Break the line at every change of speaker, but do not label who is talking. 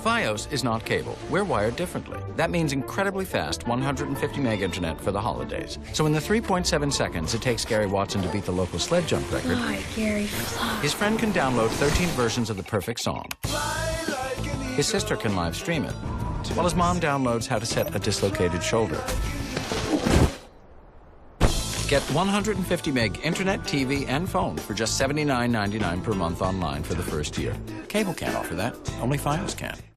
Fios is not cable. We're wired differently. That means incredibly fast 150 meg internet for the holidays. So in the 3.7 seconds it takes Gary Watson to beat the local sled jump record,
Fly, Gary, fly.
his friend can download 13 versions of the perfect song. His sister can live stream it, while his mom downloads how to set a dislocated shoulder. Get 150 meg internet, TV, and phone for just $79.99 per month online for the first year. Cable can't offer that. Only Fios can.